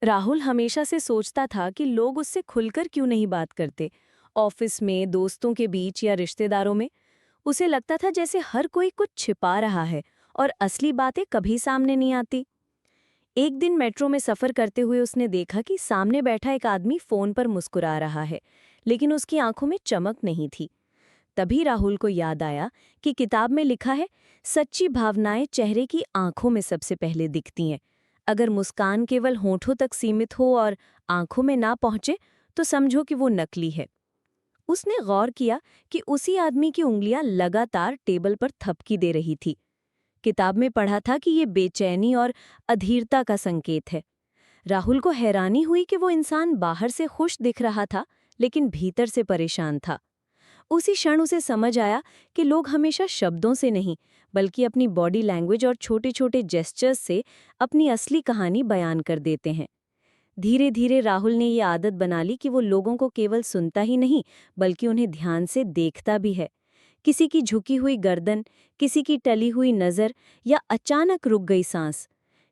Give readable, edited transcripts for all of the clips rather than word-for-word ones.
राहुल हमेशा से सोचता था कि लोग उससे खुलकर क्यों नहीं बात करते। ऑफिस में, दोस्तों के बीच या रिश्तेदारों में उसे लगता था जैसे हर कोई कुछ छिपा रहा है और असली बातें कभी सामने नहीं आती। एक दिन मेट्रो में सफर करते हुए उसने देखा कि सामने बैठा एक आदमी फोन पर मुस्कुरा रहा है, लेकिन उसकी आंखों में चमक नहीं थी। तभी राहुल को याद आया कि किताब में लिखा है, सच्ची भावनाएं चेहरे की आंखों में सबसे पहले दिखती हैं। अगर मुस्कान केवल होठों तक सीमित हो और आंखों में ना पहुंचे, तो समझो कि वो नकली है। उसने गौर किया कि उसी आदमी की उंगलियां लगातार टेबल पर थपकी दे रही थी। किताब में पढ़ा था कि ये बेचैनी और अधीरता का संकेत है। राहुल को हैरानी हुई कि वो इंसान बाहर से खुश दिख रहा था, लेकिन भीतर से परेशान था। उसी क्षण उसे समझ आया कि लोग हमेशा शब्दों से नहीं, बल्कि अपनी बॉडी लैंग्वेज और छोटे-छोटे जेस्चर्स से अपनी असली कहानी बयान कर देते हैं। धीरे धीरे राहुल ने ये आदत बना ली कि वो लोगों को केवल सुनता ही नहीं, बल्कि उन्हें ध्यान से देखता भी है। किसी की झुकी हुई गर्दन, किसी की टली हुई नज़र या अचानक रुक गई सांस,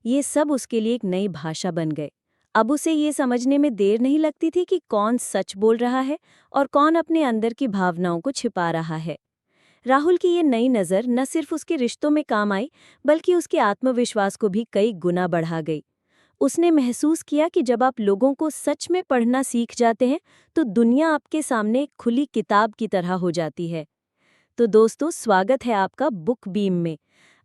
ये सब उसके लिए एक नई भाषा बन गए। अब उसे ये समझने में देर नहीं लगती थी कि कौन सच बोल रहा है और कौन अपने अंदर की भावनाओं को छिपा रहा है। राहुल की ये नई नज़र न सिर्फ उसके रिश्तों में काम आई, बल्कि उसके आत्मविश्वास को भी कई गुना बढ़ा गई। उसने महसूस किया कि जब आप लोगों को सच में पढ़ना सीख जाते हैं, तो दुनिया आपके सामने एक खुली किताब की तरह हो जाती है। तो दोस्तों, स्वागत है आपका बुक बीम में।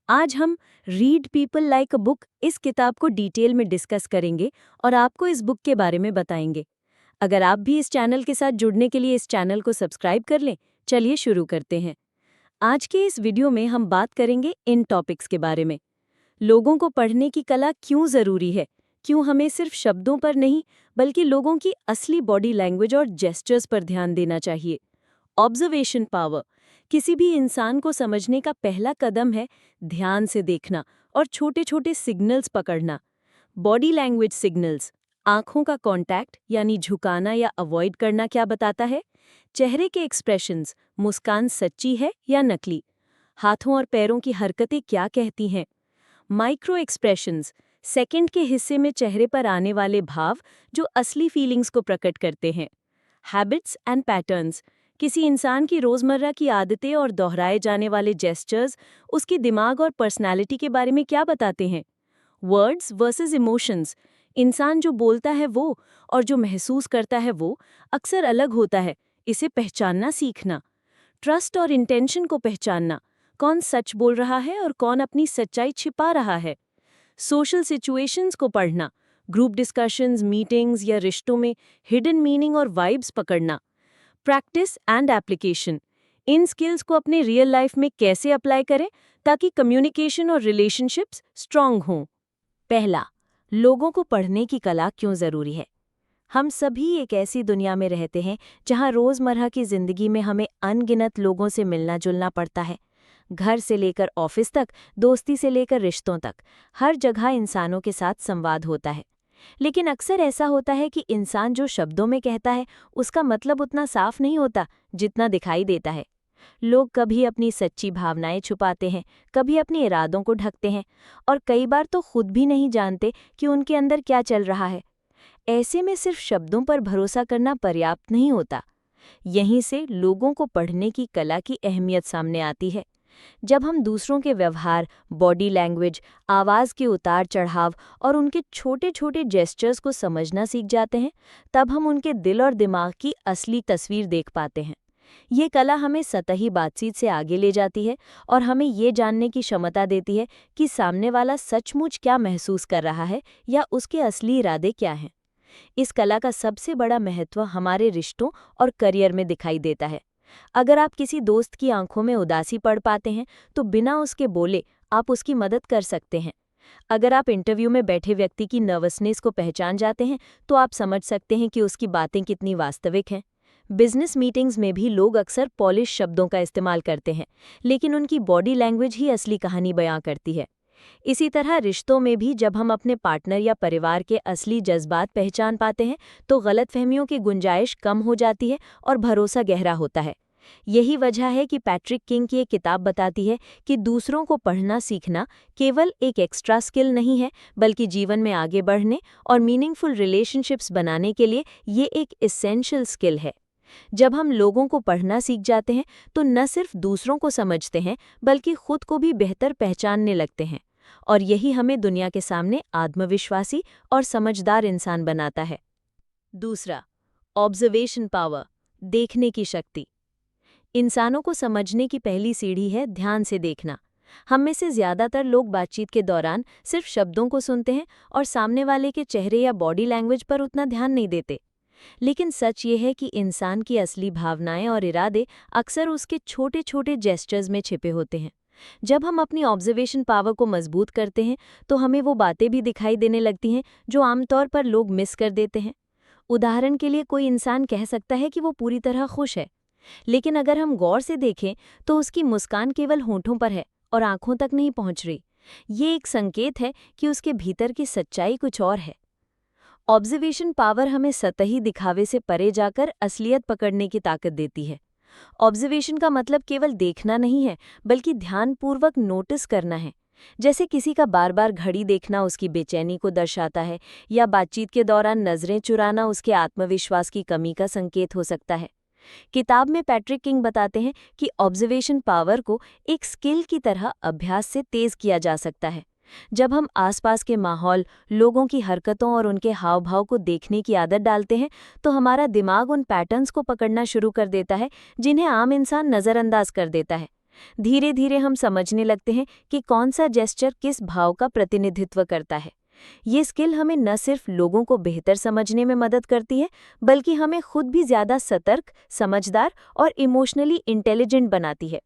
आज हम read people like a book इस किताब को डिटेल में डिस्कस करेंगे और आपको इस बुक के बारे में बताएंगे। अगर आप भी इस चैनल के साथ जुड़ने के लिए इस चैनल को सब्सक्राइब कर लें। चलिए शुरू करते हैं। आज के इस वीडियो में हम बात करेंगे इन टॉपिक्स के बारे में। लोगों को पढ़ने की कला क्यों ज़रूरी है, क्यों हमें सिर्फ शब्दों पर नहीं, बल्कि लोगों की असली बॉडी लैंग्वेज और जेस्चर्स पर ध्यान देना चाहिए। ऑब्जर्वेशन पावर, किसी भी इंसान को समझने का पहला कदम है ध्यान से देखना और छोटे छोटे सिग्नल्स पकड़ना। बॉडी लैंग्वेज सिग्नल्स, आंखों का कांटेक्ट यानी झुकाना या अवॉइड करना क्या बताता है? चेहरे के एक्सप्रेशंस, मुस्कान सच्ची है या नकली? हाथों और पैरों की हरकतें क्या कहती हैं? माइक्रो एक्सप्रेशंस, सेकंड के हिस्से में चेहरे पर आने वाले भाव जो असली फीलिंग्स को प्रकट करते हैं। हैबिट्स एंड पैटर्न्स, किसी इंसान की रोज़मर्रा की आदतें और दोहराए जाने वाले जेस्चर्स उसके दिमाग और पर्सनैलिटी के बारे में क्या बताते हैं? वर्ड्स वर्सेस इमोशंस, इंसान जो बोलता है वो और जो महसूस करता है वो अक्सर अलग होता है, इसे पहचानना सीखना। ट्रस्ट और इंटेंशन को पहचानना, कौन सच बोल रहा है और कौन अपनी सच्चाई छिपा रहा है। सोशल सिचुएशंस को पढ़ना, ग्रुप डिस्कशंस, मीटिंग्स या रिश्तों में हिडन मीनिंग और वाइब्स पकड़ना। Practice and application, in skills को अपने रियल लाइफ में कैसे अप्लाई करें ताकि कम्युनिकेशन और रिलेशनशिप्स स्ट्रांग हों। पहला, लोगों को पढ़ने की कला क्यों ज़रूरी है। हम सभी एक ऐसी दुनिया में रहते हैं जहां रोज़मर्रा की ज़िंदगी में हमें अनगिनत लोगों से मिलना जुलना पड़ता है। घर से लेकर ऑफिस तक, दोस्ती से लेकर रिश्तों तक, हर जगह इंसानों के साथ संवाद होता है। लेकिन अक्सर ऐसा होता है कि इंसान जो शब्दों में कहता है उसका मतलब उतना साफ नहीं होता जितना दिखाई देता है। लोग कभी अपनी सच्ची भावनाएं छुपाते हैं, कभी अपने इरादों को ढकते हैं और कई बार तो खुद भी नहीं जानते कि उनके अंदर क्या चल रहा है। ऐसे में सिर्फ शब्दों पर भरोसा करना पर्याप्त नहीं होता। यहीं से लोगों को पढ़ने की कला की अहमियत सामने आती है। जब हम दूसरों के व्यवहार, बॉडी लैंग्वेज, आवाज़ के उतार चढ़ाव और उनके छोटे छोटे जेस्चर्स को समझना सीख जाते हैं, तब हम उनके दिल और दिमाग की असली तस्वीर देख पाते हैं। ये कला हमें सतही बातचीत से आगे ले जाती है और हमें ये जानने की क्षमता देती है कि सामने वाला सचमुच क्या महसूस कर रहा है या उसके असली इरादे क्या हैं। इस कला का सबसे बड़ा महत्व हमारे रिश्तों और करियर में दिखाई देता है। अगर आप किसी दोस्त की आंखों में उदासी पढ़ पाते हैं, तो बिना उसके बोले आप उसकी मदद कर सकते हैं। अगर आप इंटरव्यू में बैठे व्यक्ति की नर्वसनेस को पहचान जाते हैं, तो आप समझ सकते हैं कि उसकी बातें कितनी वास्तविक हैं। बिजनेस मीटिंग्स में भी लोग अक्सर पॉलिश शब्दों का इस्तेमाल करते हैं, लेकिन उनकी बॉडी लैंग्वेज ही असली कहानी बयां करती है। इसी तरह रिश्तों में भी जब हम अपने पार्टनर या परिवार के असली जज्बात पहचान पाते हैं, तो गलतफहमियों की गुंजाइश कम हो जाती है और भरोसा गहरा होता है। यही वजह है कि पैट्रिक किंग की एक किताब बताती है कि दूसरों को पढ़ना सीखना केवल एक एक्स्ट्रा स्किल नहीं है, बल्कि जीवन में आगे बढ़ने और मीनिंगफुल रिलेशनशिप्स बनाने के लिए ये एक एसेंशियल स्किल है। जब हम लोगों को पढ़ना सीख जाते हैं तो न सिर्फ दूसरों को समझते हैं, बल्कि खुद को भी बेहतर पहचानने लगते हैं, और यही हमें दुनिया के सामने आत्मविश्वासी और समझदार इंसान बनाता है। दूसरा, ऑब्जर्वेशन पावर, देखने की शक्ति। इंसानों को समझने की पहली सीढ़ी है ध्यान से देखना। हम में से ज्यादातर लोग बातचीत के दौरान सिर्फ शब्दों को सुनते हैं और सामने वाले के चेहरे या बॉडी लैंग्वेज पर उतना ध्यान नहीं देते। लेकिन सच ये है कि इंसान की असली भावनाएं और इरादे अक्सर उसके छोटे छोटे जेस्चर्स में छिपे होते हैं। जब हम अपनी ऑब्जर्वेशन पावर को मजबूत करते हैं तो हमें वो बातें भी दिखाई देने लगती हैं जो आमतौर पर लोग मिस कर देते हैं। उदाहरण के लिए, कोई इंसान कह सकता है कि वो पूरी तरह खुश है, लेकिन अगर हम गौर से देखें तो उसकी मुस्कान केवल होठों पर है और आंखों तक नहीं पहुंच रही। ये एक संकेत है कि उसके भीतर की सच्चाई कुछ और है। ऑब्जर्वेशन पावर हमें सतही दिखावे से परे जाकर असलियत पकड़ने की ताकत देती है। ऑब्जर्वेशन का मतलब केवल देखना नहीं है, बल्कि ध्यानपूर्वक नोटिस करना है। जैसे किसी का बार बार घड़ी देखना उसकी बेचैनी को दर्शाता है, या बातचीत के दौरान नजरें चुराना उसके आत्मविश्वास की कमी का संकेत हो सकता है। किताब में पैट्रिक किंग बताते हैं कि ऑब्जर्वेशन पावर को एक स्किल की तरह अभ्यास से तेज किया जा सकता है। जब हम आसपास के माहौल, लोगों की हरकतों और उनके हाव भाव को देखने की आदत डालते हैं तो हमारा दिमाग उन पैटर्न्स को पकड़ना शुरू कर देता है जिन्हें आम इंसान नज़रअंदाज कर देता है। धीरे धीरे हम समझने लगते हैं कि कौन सा जेस्चर किस भाव का प्रतिनिधित्व करता है। ये स्किल हमें न सिर्फ लोगों को बेहतर समझने में मदद करती है, बल्कि हमें खुद भी ज़्यादा सतर्क, समझदार और इमोशनली इंटेलिजेंट बनाती है।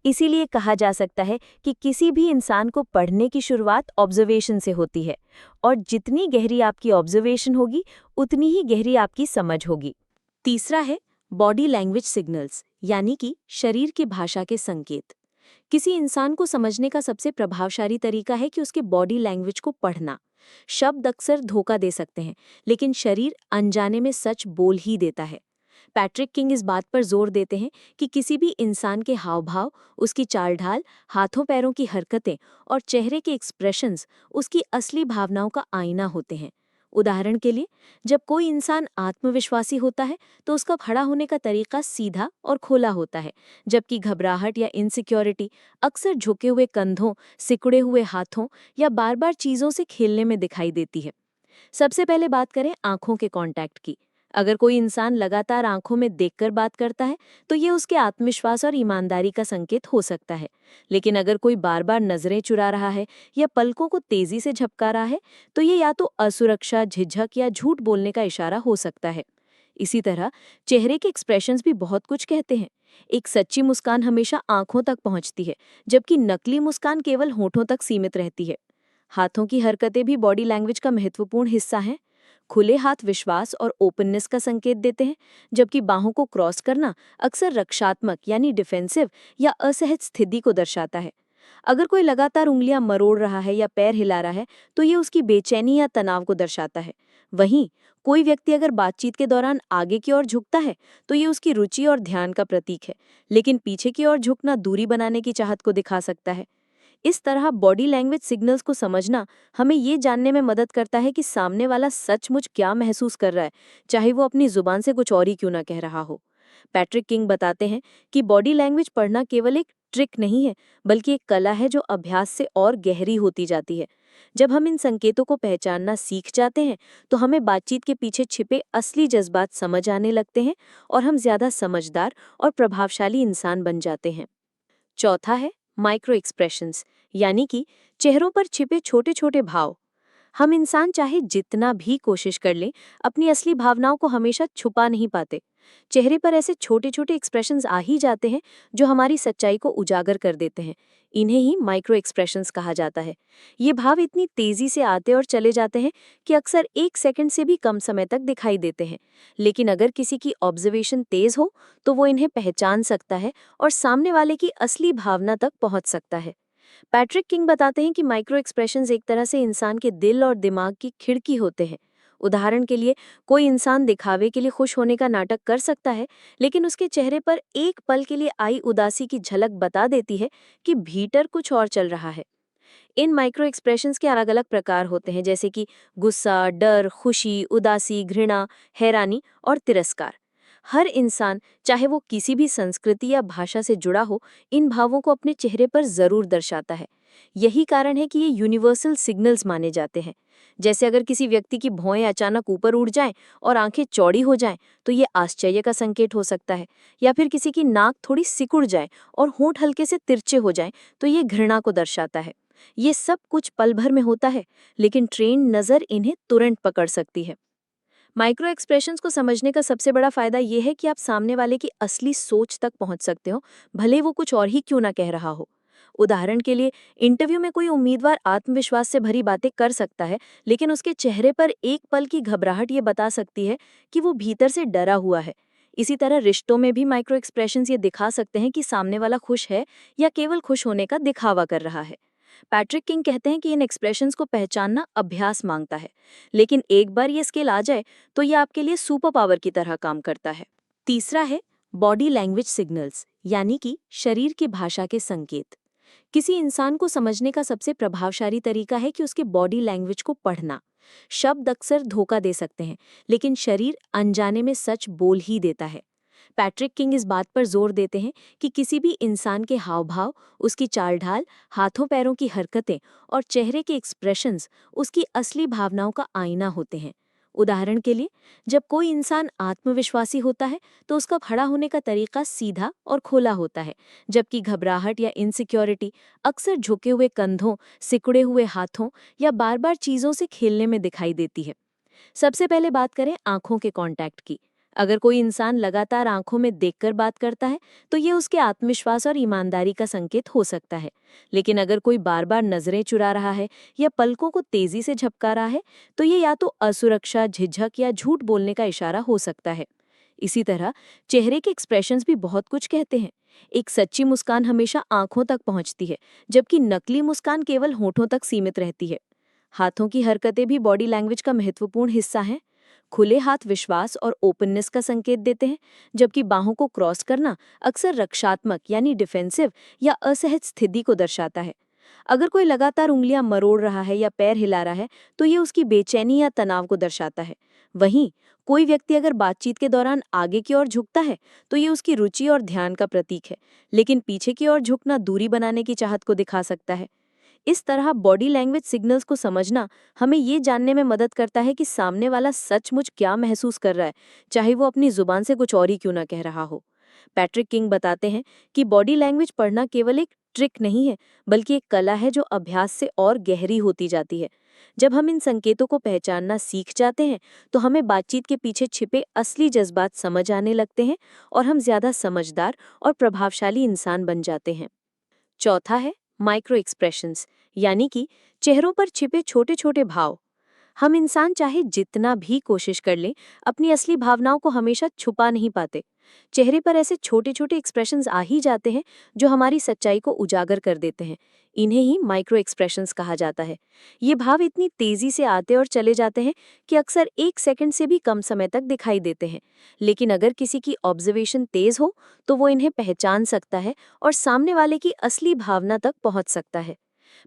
इसीलिए कहा जा सकता है कि किसी भी इंसान को पढ़ने की शुरुआत ऑब्जर्वेशन से होती है, और जितनी गहरी आपकी ऑब्जर्वेशन होगी उतनी ही गहरी आपकी समझ होगी। तीसरा है बॉडी लैंग्वेज सिग्नल्स, यानी कि शरीर की भाषा के संकेत। किसी इंसान को समझने का सबसे प्रभावशाली तरीका है कि उसके बॉडी लैंग्वेज को पढ़ना। शब्द अक्सर धोखा दे सकते हैं, लेकिन शरीर अनजाने में सच बोल ही देता है। पैट्रिक किंग इस बात पर जोर देते हैं कि किसी भी इंसान के हाव भाव, उसकी चाल ढाल, हाथों पैरों की हरकतें और चेहरे के एक्सप्रेशंस उसकी असली भावनाओं का आईना होते हैं। उदाहरण के लिए, जब कोई इंसान आत्मविश्वासी होता है तो उसका खड़ा होने का तरीका सीधा और खुला होता है, जबकि घबराहट या इनसिक्योरिटी अक्सर झुके हुए कंधों, सिकुड़े हुए हाथों या बार बार चीज़ों से खेलने में दिखाई देती है। सबसे पहले बात करें आंखों के कांटेक्ट की। अगर कोई इंसान लगातार आंखों में देखकर बात करता है तो ये उसके आत्मविश्वास और ईमानदारी का संकेत हो सकता है। लेकिन अगर कोई बार बार नजरें चुरा रहा है या पलकों को तेजी से झपका रहा है तो ये या तो असुरक्षा, झिझक या झूठ बोलने का इशारा हो सकता है। इसी तरह चेहरे के एक्सप्रेशंस भी बहुत कुछ कहते हैं। एक सच्ची मुस्कान हमेशा आंखों तक पहुंचती है, जबकि नकली मुस्कान केवल होठों तक सीमित रहती है। हाथों की हरकतें भी बॉडी लैंग्वेज का महत्वपूर्ण हिस्सा हैं। खुले हाथ विश्वास और ओपननेस का संकेत देते हैं, जबकि बाहों को क्रॉस करना अक्सर रक्षात्मक यानी डिफेंसिव या असहज स्थिति को दर्शाता है। अगर कोई लगातार उंगलियां मरोड़ रहा है या पैर हिला रहा है तो ये उसकी बेचैनी या तनाव को दर्शाता है। वहीं कोई व्यक्ति अगर बातचीत के दौरान आगे की ओर झुकता है तो ये उसकी रुचि और ध्यान का प्रतीक है, लेकिन पीछे की ओर झुकना दूरी बनाने की चाहत को दिखा सकता है। इस तरह बॉडी लैंग्वेज सिग्नल्स को समझना हमें ये जानने में मदद करता है कि सामने वाला सचमुच क्या महसूस कर रहा है, चाहे वो अपनी जुबान से कुछ और ही क्यों ना कह रहा हो। पैट्रिक किंग बताते हैं कि बॉडी लैंग्वेज पढ़ना केवल एक ट्रिक नहीं है, बल्कि एक कला है जो अभ्यास से और गहरी होती जाती है। जब हम इन संकेतों को पहचानना सीख जाते हैं तो हमें बातचीत के पीछे छिपे असली जज्बात समझ आने लगते हैं और हम ज्यादा समझदार और प्रभावशाली इंसान बन जाते हैं। चौथा है माइक्रो एक्सप्रेशंस, यानी कि चेहरों पर छिपे छोटे छोटे भाव। हम इंसान चाहे जितना भी कोशिश कर लें, अपनी असली भावनाओं को हमेशा छुपा नहीं पाते। चेहरे पर ऐसे छोटे छोटे एक्सप्रेशंस आ ही जाते हैं जो हमारी सच्चाई को उजागर कर देते हैं। इन्हें ही माइक्रो एक्सप्रेशंस कहा जाता है। ये भाव इतनी तेजी से आते और चले जाते हैं कि अक्सर 1 सेकंड से भी कम समय तक दिखाई देते हैं, लेकिन अगर किसी की ऑब्जर्वेशन तेज हो तो वो इन्हें पहचान सकता है और सामने वाले की असली भावना तक पहुंच सकता है। पैट्रिक किंग बताते हैं कि माइक्रो एक्सप्रेशंस एक तरह से इंसान के दिल और दिमाग की खिड़की होते हैं। उदाहरण के लिए, कोई इंसान दिखावे के लिए खुश होने का नाटक कर सकता है, लेकिन उसके चेहरे पर एक पल के लिए आई उदासी की झलक बता देती है कि भीतर कुछ और चल रहा है। इन माइक्रो एक्सप्रेशंस के अलग अलग प्रकार होते हैं, जैसे कि गुस्सा, डर, खुशी, उदासी, घृणा, हैरानी और तिरस्कार। हर इंसान, चाहे वो किसी भी संस्कृति या भाषा से जुड़ा हो, इन भावों को अपने चेहरे पर जरूर दर्शाता है। यही कारण है कि ये यूनिवर्सल सिग्नल्स माने जाते हैं। जैसे अगर किसी व्यक्ति की भौहें अचानक ऊपर उड़ जाएं और आंखें चौड़ी हो जाएं, तो ये आश्चर्य का संकेत हो सकता है। या फिर किसी की नाक थोड़ी सिकुड़ जाए और होंठ हल्के से तिरछे हो जाएं, तो ये घृणा को दर्शाता है। ये सब कुछ पल भर में होता है, लेकिन ट्रेन्ड नज़र इन्हें तुरंत पकड़ सकती है। माइक्रो एक्सप्रेशंस को समझने का सबसे बड़ा फायदा ये है कि आप सामने वाले की असली सोच तक पहुंच सकते हो, भले वो कुछ और ही क्यों ना कह रहा हो। उदाहरण के लिए, इंटरव्यू में कोई उम्मीदवार आत्मविश्वास से भरी बातें कर सकता है, लेकिन उसके चेहरे पर एक पल की घबराहट ये बता सकती है कि वो भीतर से डरा हुआ है। इसी तरह रिश्तों में भी माइक्रो एक्सप्रेशंस ये दिखा सकते हैं कि सामने वाला खुश है या केवल खुश होने का दिखावा कर रहा है। पैट्रिक किंग कहते हैं कि इन एक्सप्रेशंस को पहचानना अभ्यास मांगता है, लेकिन एक बार ये स्किल आ जाए तो ये आपके लिए सुपर पावर की तरह काम करता है। तीसरा है बॉडी लैंग्वेज सिग्नल्स, यानी कि शरीर की भाषा के संकेत। किसी इंसान को समझने का सबसे प्रभावशाली तरीका है कि उसके बॉडी लैंग्वेज को पढ़ना। शब्द अक्सर धोखा दे सकते हैं, लेकिन शरीर अनजाने में सच बोल ही देता है। पैट्रिक किंग इस बात पर जोर देते हैं कि किसी भी इंसान के हाव भाव, उसकी चाल ढाल, हाथों पैरों की हरकतें और चेहरे के एक्सप्रेशंस उसकी असली भावनाओं का आईना होते हैं। उदाहरण के लिए, जब कोई इंसान आत्मविश्वासी होता है तो उसका खड़ा होने का तरीका सीधा और खुला होता है, जबकि घबराहट या इनसिक्योरिटी अक्सर झुके हुए कंधों, सिकुड़े हुए हाथों या बार बार चीज़ों से खेलने में दिखाई देती है। सबसे पहले बात करें आंखों के कांटेक्ट की। अगर कोई इंसान लगातार आंखों में देखकर बात करता है, तो ये उसके आत्मविश्वास और ईमानदारी का संकेत हो सकता है। लेकिन अगर कोई बार बार नजरें चुरा रहा है या पलकों को तेजी से झपका रहा है, तो ये या तो असुरक्षा, झिझक या झूठ बोलने का इशारा हो सकता है। इसी तरह चेहरे के एक्सप्रेशंस भी बहुत कुछ कहते हैं। एक सच्ची मुस्कान हमेशा आंखों तक पहुंचती है, जबकि नकली मुस्कान केवल होठों तक सीमित रहती है। हाथों की हरकतें भी बॉडी लैंग्वेज का महत्वपूर्ण हिस्सा हैं। खुले हाथ विश्वास और ओपननेस का संकेत देते हैं, जबकि बाहों को क्रॉस करना अक्सर रक्षात्मक यानी डिफेंसिव या असहज स्थिति को दर्शाता है। अगर कोई लगातार उंगलियां मरोड़ रहा है या पैर हिला रहा है, तो ये उसकी बेचैनी या तनाव को दर्शाता है। वहीं कोई व्यक्ति अगर बातचीत के दौरान आगे की ओर झुकता है, तो ये उसकी रुचि और ध्यान का प्रतीक है, लेकिन पीछे की ओर झुकना दूरी बनाने की चाहत को दिखा सकता है। इस तरह बॉडी लैंग्वेज सिग्नल्स को समझना हमें ये जानने में मदद करता है कि सामने वाला सचमुच क्या महसूस कर रहा है, चाहे वो अपनी जुबान से कुछ और ही क्यों ना कह रहा हो। पैट्रिक किंग बताते हैं कि बॉडी लैंग्वेज पढ़ना केवल एक ट्रिक नहीं है, बल्कि एक कला है जो अभ्यास से और गहरी होती जाती है। जब हम इन संकेतों को पहचानना सीख जाते हैं, तो हमें बातचीत के पीछे छिपे असली जज्बात समझ आने लगते हैं और हम ज्यादा समझदार और प्रभावशाली इंसान बन जाते हैं। चौथा है माइक्रो एक्सप्रेशंस, यानी कि चेहरों पर छिपे छोटे छोटे भाव। हम इंसान चाहे जितना भी कोशिश कर लें, अपनी असली भावनाओं को हमेशा छुपा नहीं पाते। चेहरे पर ऐसे छोटे छोटे एक्सप्रेशंस आ ही जाते हैं जो हमारी सच्चाई को उजागर कर देते हैं। इन्हें ही माइक्रो एक्सप्रेशंस कहा जाता है। ये भाव इतनी तेजी से आते और चले जाते हैं कि अक्सर 1 सेकंड से भी कम समय तक दिखाई देते हैं। लेकिन अगर किसी की ऑब्जर्वेशन तेज हो, तो वो इन्हें पहचान सकता है और सामने वाले की असली भावना तक पहुंच सकता है।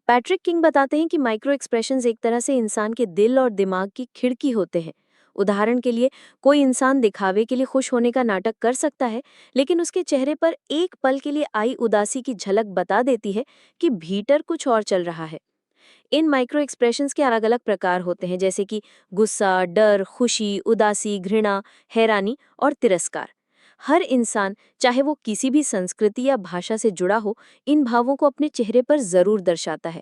पैट्रिक किंग बताते हैं कि माइक्रो एक्सप्रेशंस एक तरह से इंसान के दिल और दिमाग की खिड़की होते हैं। उदाहरण के लिए, कोई इंसान दिखावे के लिए खुश होने का नाटक कर सकता है, लेकिन उसके चेहरे पर एक पल के लिए आई उदासी की झलक बता देती है कि भीतर कुछ और चल रहा है। इन माइक्रो एक्सप्रेशंस के अलग अलग प्रकार होते हैं, जैसे कि गुस्सा, डर, खुशी, उदासी, घृणा, हैरानी और तिरस्कार। हर इंसान, चाहे वो किसी भी संस्कृति या भाषा से जुड़ा हो, इन भावों को अपने चेहरे पर जरूर दर्शाता है।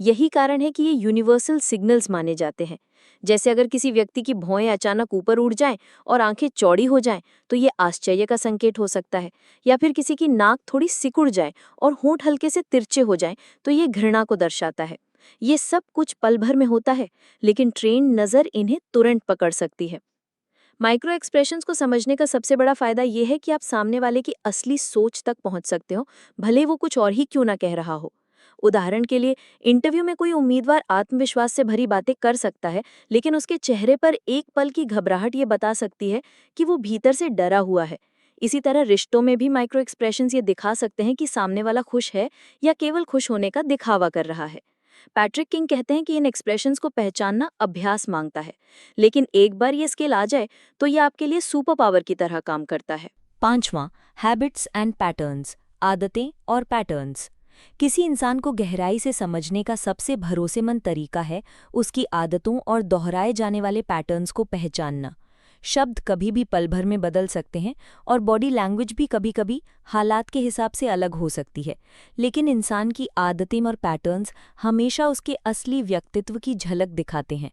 यही कारण है कि ये यूनिवर्सल सिग्नल्स माने जाते हैं। जैसे अगर किसी व्यक्ति की भौहें अचानक ऊपर उड़ जाएं और आंखें चौड़ी हो जाएं, तो ये आश्चर्य का संकेत हो सकता है। या फिर किसी की नाक थोड़ी सिकुड़ जाए और होंठ हल्के से तिरछे हो जाएं, तो ये घृणा को दर्शाता है। ये सब कुछ पल भर में होता है, लेकिन ट्रेन्ड नज़र इन्हें तुरंत पकड़ सकती है। माइक्रो एक्सप्रेशंस को समझने का सबसे बड़ा फायदा यह है कि आप सामने वाले की असली सोच तक पहुंच सकते हो, भले वो कुछ और ही क्यों ना कह रहा हो। उदाहरण के लिए, इंटरव्यू में कोई उम्मीदवार आत्मविश्वास से भरी बातें कर सकता है, लेकिन उसके चेहरे पर एक पल की घबराहट ये बता सकती है कि वो भीतर से डरा हुआ है। इसी तरह रिश्तों में भी माइक्रो एक्सप्रेशंस ये दिखा सकते हैं कि सामने वाला खुश है या केवल खुश होने का दिखावा कर रहा है। पैट्रिक किंग कहते हैं कि इन एक्सप्रेशंस को पहचानना अभ्यास मांगता है, लेकिन एक बार ये स्किल आ जाए तो ये आपके लिए सुपर पावर की तरह काम करता है। 5वां, हैबिट्स एंड पैटर्न्स, आदतें और पैटर्न्स। किसी इंसान को गहराई से समझने का सबसे भरोसेमंद तरीका है उसकी आदतों और दोहराए जाने वाले पैटर्न्स को पहचानना। शब्द कभी भी पल भर में बदल सकते हैं और बॉडी लैंग्वेज भी कभी-कभी हालात के हिसाब से अलग हो सकती है, लेकिन इंसान की आदतें और पैटर्न्स हमेशा उसके असली व्यक्तित्व की झलक दिखाते हैं।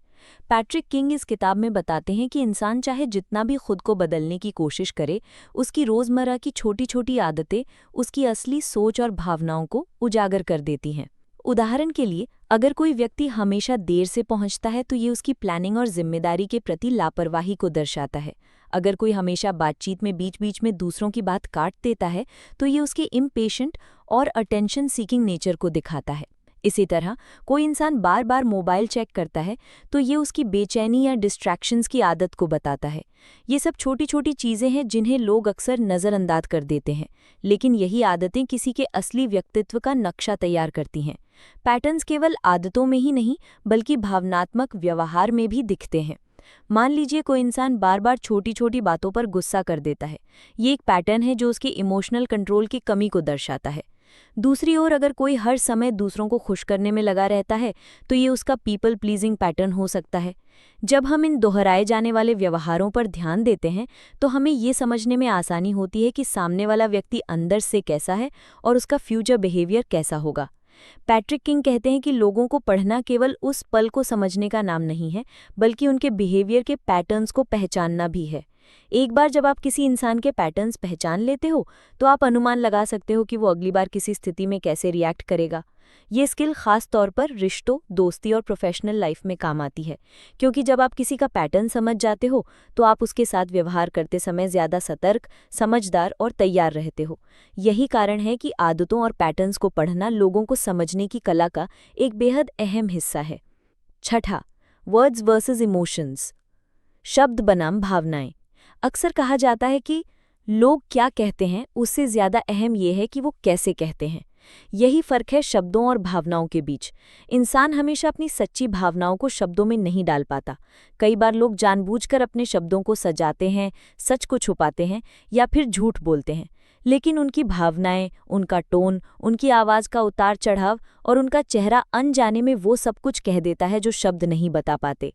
पैट्रिक किंग इस किताब में बताते हैं कि इंसान चाहे जितना भी खुद को बदलने की कोशिश करे, उसकी रोज़मर्रा की छोटी-छोटी आदतें उसकी असली सोच और भावनाओं को उजागर कर देती हैं। उदाहरण के लिए, अगर कोई व्यक्ति हमेशा देर से पहुंचता है तो ये उसकी प्लानिंग और जिम्मेदारी के प्रति लापरवाही को दर्शाता है। अगर कोई हमेशा बातचीत में बीच-बीच में दूसरों की बात काट देता है तो ये उसके इम्पेशेंट और अटेंशन सीकिंग नेचर को दिखाता है। इसी तरह, कोई इंसान बार-बार मोबाइल चेक करता है तो ये उसकी बेचैनी या डिस्ट्रैक्शंस की आदत को बताता है। ये सब छोटी-छोटी चीज़ें हैं जिन्हें लोग अक्सर नज़रअंदाज कर देते हैं, लेकिन यही आदतें किसी के असली व्यक्तित्व का नक्शा तैयार करती हैं। पैटर्न्स केवल आदतों में ही नहीं, बल्कि भावनात्मक व्यवहार में भी दिखते हैं। मान लीजिए कोई इंसान बार-बार छोटी-छोटी बातों पर गुस्सा कर देता है। ये एक पैटर्न है जो उसके इमोशनल कंट्रोल की कमी को दर्शाता है। दूसरी ओर, अगर कोई हर समय दूसरों को खुश करने में लगा रहता है तो ये उसका पीपल प्लीजिंग पैटर्न हो सकता है। जब हम इन दोहराए जाने वाले व्यवहारों पर ध्यान देते हैं तो हमें ये समझने में आसानी होती है कि सामने वाला व्यक्ति अंदर से कैसा है और उसका फ्यूचर बिहेवियर कैसा होगा। पैट्रिक किंग कहते हैं कि लोगों को पढ़ना केवल उस पल को समझने का नाम नहीं है, बल्कि उनके बिहेवियर के पैटर्न्स को पहचानना भी है। एक बार जब आप किसी इंसान के पैटर्न्स पहचान लेते हो तो आप अनुमान लगा सकते हो कि वो अगली बार किसी स्थिति में कैसे रिएक्ट करेगा। ये स्किल खास तौर पर रिश्तों, दोस्ती और प्रोफेशनल लाइफ में काम आती है, क्योंकि जब आप किसी का पैटर्न समझ जाते हो तो आप उसके साथ व्यवहार करते समय ज़्यादा सतर्क, समझदार और तैयार रहते हो। यही कारण है कि आदतों और पैटर्न्स को पढ़ना लोगों को समझने की कला का एक बेहद अहम हिस्सा है। 6, वर्ड्स वर्सेस इमोशंस, शब्द बनाम भावनाएं। अक्सर कहा जाता है कि लोग क्या कहते हैं उससे ज़्यादा अहम ये है कि वो कैसे कहते हैं। यही फ़र्क है शब्दों और भावनाओं के बीच। इंसान हमेशा अपनी सच्ची भावनाओं को शब्दों में नहीं डाल पाता। कई बार लोग जानबूझकर अपने शब्दों को सजाते हैं, सच को छुपाते हैं या फिर झूठ बोलते हैं, लेकिन उनकी भावनाएं, उनका टोन, उनकी आवाज़ का उतार चढ़ाव और उनका चेहरा अनजाने में वो सब कुछ कह देता है जो शब्द नहीं बता पाते।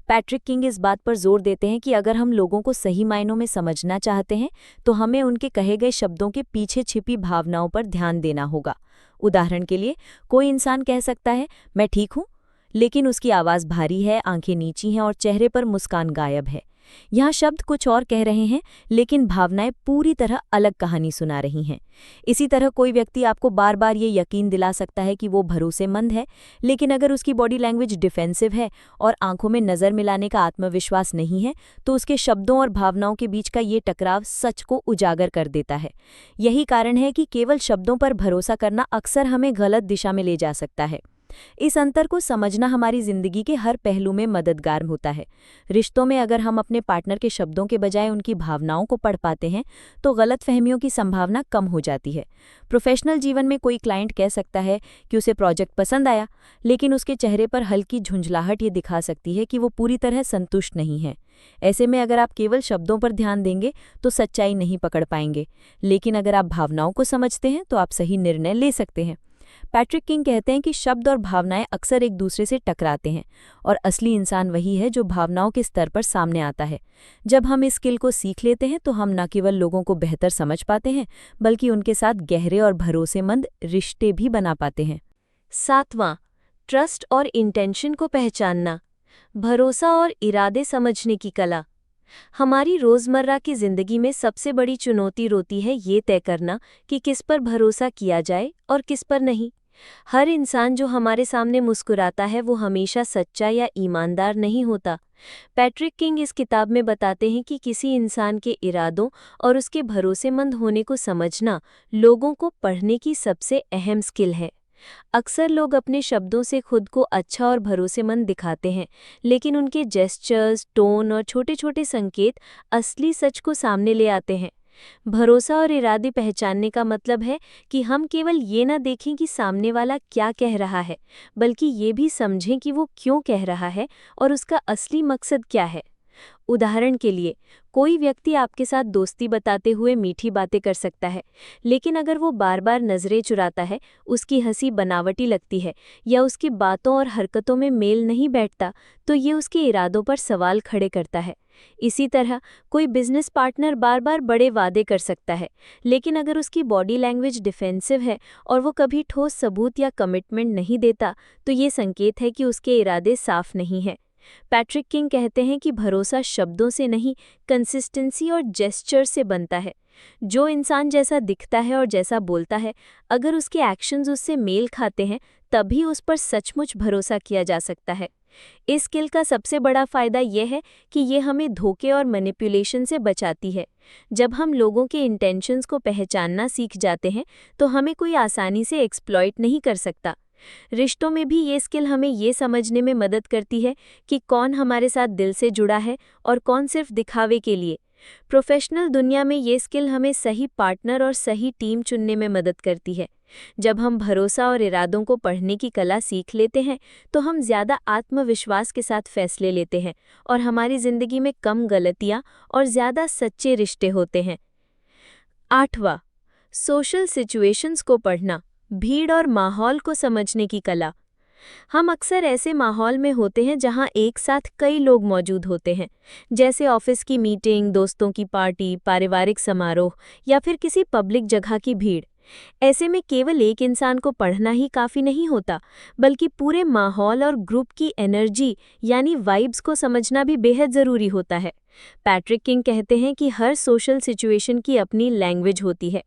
पैट्रिक किंग इस बात पर जोर देते हैं कि अगर हम लोगों को सही मायनों में समझना चाहते हैं तो हमें उनके कहे गए शब्दों के पीछे छिपी भावनाओं पर ध्यान देना होगा। उदाहरण के लिए, कोई इंसान कह सकता है, मैं ठीक हूँ, लेकिन उसकी आवाज़ भारी है, आंखें नीची हैं और चेहरे पर मुस्कान गायब है। यहाँ शब्द कुछ और कह रहे हैं, लेकिन भावनाएं पूरी तरह अलग कहानी सुना रही हैं। इसी तरह कोई व्यक्ति आपको बार बार ये यकीन दिला सकता है कि वो भरोसेमंद है, लेकिन अगर उसकी बॉडी लैंग्वेज डिफेंसिव है और आंखों में नज़र मिलाने का आत्मविश्वास नहीं है, तो उसके शब्दों और भावनाओं के बीच का ये टकराव सच को उजागर कर देता है। यही कारण है कि केवल शब्दों पर भरोसा करना अक्सर हमें गलत दिशा में ले जा सकता है। इस अंतर को समझना हमारी जिंदगी के हर पहलू में मददगार होता है। रिश्तों में अगर हम अपने पार्टनर के शब्दों के बजाय उनकी भावनाओं को पढ़ पाते हैं तो गलतफहमियों की संभावना कम हो जाती है। प्रोफेशनल जीवन में कोई क्लाइंट कह सकता है कि उसे प्रोजेक्ट पसंद आया, लेकिन उसके चेहरे पर हल्की झुंझलाहट ये दिखा सकती है कि वो पूरी तरह संतुष्ट नहीं है। ऐसे में अगर आप केवल शब्दों पर ध्यान देंगे तो सच्चाई नहीं पकड़ पाएंगे, लेकिन अगर आप भावनाओं को समझते हैं तो आप सही निर्णय ले सकते हैं। पैट्रिक किंग कहते हैं कि शब्द और भावनाएं अक्सर एक दूसरे से टकराते हैं और असली इंसान वही है जो भावनाओं के स्तर पर सामने आता है। जब हम इस स्किल को सीख लेते हैं तो हम न केवल लोगों को बेहतर समझ पाते हैं, बल्कि उनके साथ गहरे और भरोसेमंद रिश्ते भी बना पाते हैं। 7वां, ट्रस्ट और इंटेंशन को पहचानना, भरोसा और इरादे समझने की कला। हमारी रोज़मर्रा की ज़िंदगी में सबसे बड़ी चुनौती होती है ये तय करना कि किस पर भरोसा किया जाए और किस पर नहीं। हर इंसान जो हमारे सामने मुस्कुराता है वो हमेशा सच्चा या ईमानदार नहीं होता। पैट्रिक किंग इस किताब में बताते हैं कि किसी इंसान के इरादों और उसके भरोसेमंद होने को समझना लोगों को पढ़ने की सबसे अहम स्किल है। अक्सर लोग अपने शब्दों से खुद को अच्छा और भरोसेमंद दिखाते हैं, लेकिन उनके जेस्चर्स, टोन और छोटे-छोटे संकेत असली सच को सामने ले आते हैं। भरोसा और इरादे पहचानने का मतलब है कि हम केवल ये ना देखें कि सामने वाला क्या कह रहा है, बल्कि ये भी समझें कि वो क्यों कह रहा है और उसका असली मकसद क्या है। उदाहरण के लिए, कोई व्यक्ति आपके साथ दोस्ती बताते हुए मीठी बातें कर सकता है, लेकिन अगर वो बार-बार नजरें चुराता है, उसकी हंसी बनावटी लगती है या उसकी बातों और हरकतों में मेल नहीं बैठता, तो ये उसके इरादों पर सवाल खड़े करता है। इसी तरह कोई बिजनेस पार्टनर बार-बार बड़े वादे कर सकता है, लेकिन अगर उसकी बॉडी लैंग्वेज डिफेंसिव है और वो कभी ठोस सबूत या कमिटमेंट नहीं देता, तो ये संकेत है कि उसके इरादे साफ नहीं हैं। पैट्रिक किंग कहते हैं कि भरोसा शब्दों से नहीं, कंसिस्टेंसी और जेस्चर से बनता है। जो इंसान जैसा दिखता है और जैसा बोलता है, अगर उसके एक्शंस उससे मेल खाते हैं, तभी उस पर सचमुच भरोसा किया जा सकता है। इस स्किल का सबसे बड़ा फायदा यह है कि ये हमें धोखे और मैनिपुलेशन से बचाती है। जब हम लोगों के इंटेंशंस को पहचानना सीख जाते हैं, तो हमें कोई आसानी से एक्सप्लॉइट नहीं कर सकता। रिश्तों में भी ये स्किल हमें ये समझने में मदद करती है कि कौन हमारे साथ दिल से जुड़ा है और कौन सिर्फ दिखावे के लिए। प्रोफेशनल दुनिया में ये स्किल हमें सही पार्टनर और सही टीम चुनने में मदद करती है। जब हम भरोसा और इरादों को पढ़ने की कला सीख लेते हैं, तो हम ज़्यादा आत्मविश्वास के साथ फैसले लेते हैं और हमारी ज़िंदगी में कम गलतियाँ और ज़्यादा सच्चे रिश्ते होते हैं। 8वां, सोशल सिचुएशंस को पढ़ना, भीड़ और माहौल को समझने की कला। हम अक्सर ऐसे माहौल में होते हैं जहां एक साथ कई लोग मौजूद होते हैं, जैसे ऑफिस की मीटिंग, दोस्तों की पार्टी, पारिवारिक समारोह या फिर किसी पब्लिक जगह की भीड़। ऐसे में केवल एक इंसान को पढ़ना ही काफ़ी नहीं होता, बल्कि पूरे माहौल और ग्रुप की एनर्जी यानी वाइब्स को समझना भी बेहद ज़रूरी होता है। पैट्रिक किंग कहते हैं कि हर सोशल सिचुएशन की अपनी लैंग्वेज होती है।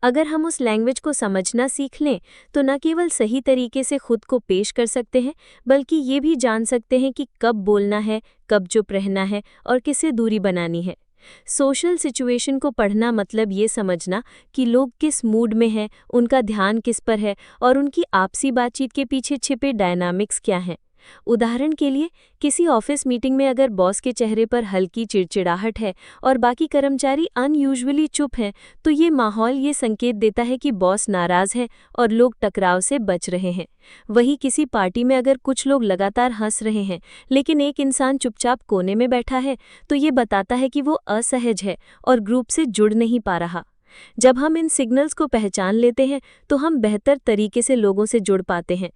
अगर हम उस लैंग्वेज को समझना सीख लें, तो न केवल सही तरीके से खुद को पेश कर सकते हैं, बल्कि ये भी जान सकते हैं कि कब बोलना है, कब चुप रहना है और किससे दूरी बनानी है। सोशल सिचुएशन को पढ़ना मतलब ये समझना कि लोग किस मूड में हैं, उनका ध्यान किस पर है और उनकी आपसी बातचीत के पीछे छिपे डायनामिक्स क्या हैं। उदाहरण के लिए, किसी ऑफिस मीटिंग में अगर बॉस के चेहरे पर हल्की चिड़चिड़ाहट है और बाकी कर्मचारी अनयूजुअली चुप हैं, तो ये माहौल ये संकेत देता है कि बॉस नाराज है और लोग टकराव से बच रहे हैं। वहीं किसी पार्टी में अगर कुछ लोग लगातार हंस रहे हैं, लेकिन एक इंसान चुपचाप कोने में बैठा है, तो ये बताता है कि वो असहज है और ग्रुप से जुड़ नहीं पा रहा। जब हम इन सिग्नल्स को पहचान लेते हैं, तो हम बेहतर तरीके से लोगों से जुड़ पाते हैं।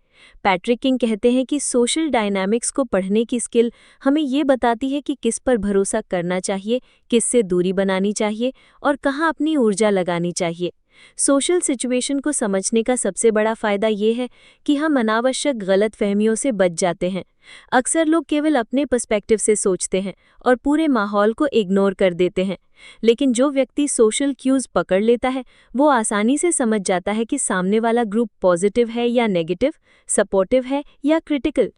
पैट्रिक किंग कहते हैं कि सोशल डायनामिक्स को पढ़ने की स्किल हमें ये बताती है कि किस पर भरोसा करना चाहिए, किससे दूरी बनानी चाहिए और कहाँ अपनी ऊर्जा लगानी चाहिए। सोशल सिचुएशन को समझने का सबसे बड़ा फायदा ये है कि हम अनावश्यक गलतफहमियों से बच जाते हैं। अक्सर लोग केवल अपने पर्सपेक्टिव से सोचते हैं और पूरे माहौल को इग्नोर कर देते हैं। लेकिन जो व्यक्ति सोशल क्यूज पकड़ लेता है, वो आसानी से समझ जाता है कि सामने वाला ग्रुप पॉजिटिव है या नेगेटिव, सपोर्टिव है या क्रिटिकल।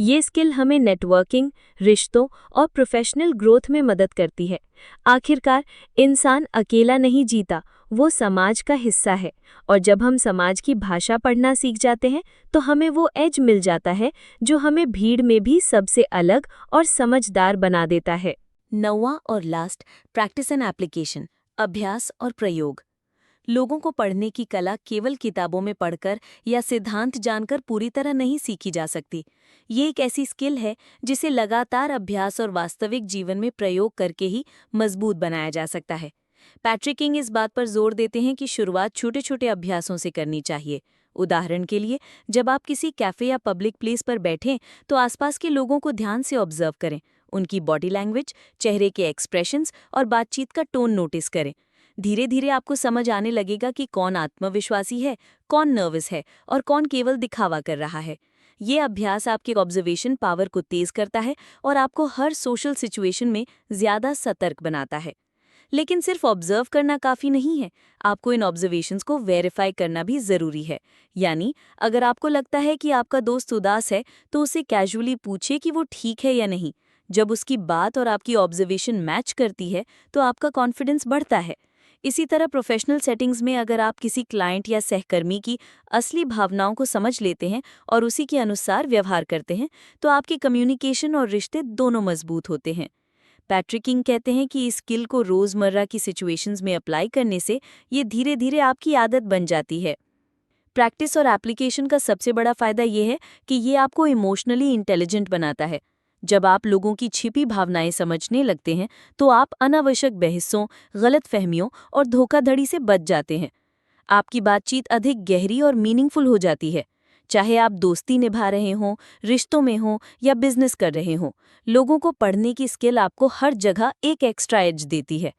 ये स्किल हमें नेटवर्किंग, रिश्तों और प्रोफेशनल ग्रोथ में मदद करती है। आखिरकार, इंसान अकेला नहीं जीता, वो समाज का हिस्सा है और जब हम समाज की भाषा पढ़ना सीख जाते हैं, तो हमें वो एज मिल जाता है जो हमें भीड़ में भी सबसे अलग और समझदार बना देता है। 9वां और लास्ट, प्रैक्टिस एंड एप्लीकेशन, अभ्यास और प्रयोग। लोगों को पढ़ने की कला केवल किताबों में पढ़कर या सिद्धांत जानकर पूरी तरह नहीं सीखी जा सकती। ये एक ऐसी स्किल है जिसे लगातार अभ्यास और वास्तविक जीवन में प्रयोग करके ही मजबूत बनाया जा सकता है। पैट्रिक किंग इस बात पर जोर देते हैं कि शुरुआत छोटे छोटे अभ्यासों से करनी चाहिए। उदाहरण के लिए, जब आप किसी कैफे या पब्लिक प्लेस पर बैठें, तो आसपास के लोगों को ध्यान से ऑब्जर्व करें। उनकी बॉडी लैंग्वेज, चेहरे के एक्सप्रेशंस और बातचीत का टोन नोटिस करें। धीरे धीरे आपको समझ आने लगेगा कि कौन आत्मविश्वासी है, कौन नर्वस है और कौन केवल दिखावा कर रहा है। ये अभ्यास आपके ऑब्जर्वेशन पावर को तेज करता है और आपको हर सोशल सिचुएशन में ज़्यादा सतर्क बनाता है। लेकिन सिर्फ ऑब्जर्व करना काफ़ी नहीं है, आपको इन ऑब्जर्वेशंस को वेरीफाई करना भी ज़रूरी है। यानी, अगर आपको लगता है कि आपका दोस्त उदास है, तो उसे कैजुअली पूछे कि वो ठीक है या नहीं। जब उसकी बात और आपकी ऑब्जर्वेशन मैच करती है, तो आपका कॉन्फिडेंस बढ़ता है। इसी तरह प्रोफेशनल सेटिंग्स में अगर आप किसी क्लाइंट या सहकर्मी की असली भावनाओं को समझ लेते हैं और उसी के अनुसार व्यवहार करते हैं, तो आपकी कम्युनिकेशन और रिश्ते दोनों मजबूत होते हैं। पैट्रिक किंग कहते हैं कि इस स्किल को रोज़मर्रा की सिचुएशंस में अप्लाई करने से ये धीरे धीरे आपकी आदत बन जाती है। प्रैक्टिस और एप्लीकेशन का सबसे बड़ा फायदा ये है कि ये आपको इमोशनली इंटेलिजेंट बनाता है। जब आप लोगों की छिपी भावनाएं समझने लगते हैं, तो आप अनावश्यक बहसों, गलतफहमियों और धोखाधड़ी से बच जाते हैं। आपकी बातचीत अधिक गहरी और मीनिंगफुल हो जाती है। चाहे आप दोस्ती निभा रहे हों, रिश्तों में हों या बिजनेस कर रहे हों, लोगों को पढ़ने की स्किल आपको हर जगह एक एक्स्ट्रा एज देती है।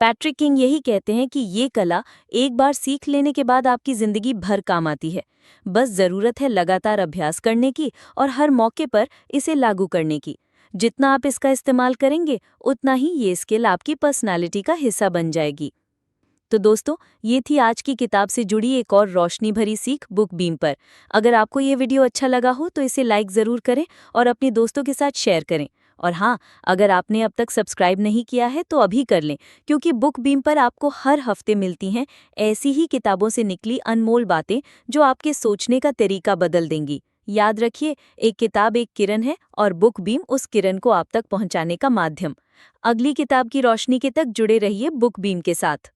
पैट्रिक किंग यही कहते हैं कि ये कला एक बार सीख लेने के बाद आपकी जिंदगी भर काम आती है। बस जरूरत है लगातार अभ्यास करने की और हर मौके पर इसे लागू करने की। जितना आप इसका इस्तेमाल करेंगे, उतना ही ये स्किल आपकी पर्सनालिटी का हिस्सा बन जाएगी। तो दोस्तों, ये थी आज की किताब से जुड़ी एक और रोशनी भरी सीख बुक बीम पर। अगर आपको ये वीडियो अच्छा लगा हो तो इसे लाइक ज़रूर करें और अपने दोस्तों के साथ शेयर करें। और हाँ, अगर आपने अब तक सब्सक्राइब नहीं किया है तो अभी कर लें, क्योंकि बुक बीम पर आपको हर हफ्ते मिलती हैं ऐसी ही किताबों से निकली अनमोल बातें जो आपके सोचने का तरीका बदल देंगी। याद रखिए, एक किताब एक किरण है और बुक बीम उस किरण को आप तक पहुंचाने का माध्यम। अगली किताब की रोशनी के तक जुड़े रहिए बुक बीम के साथ।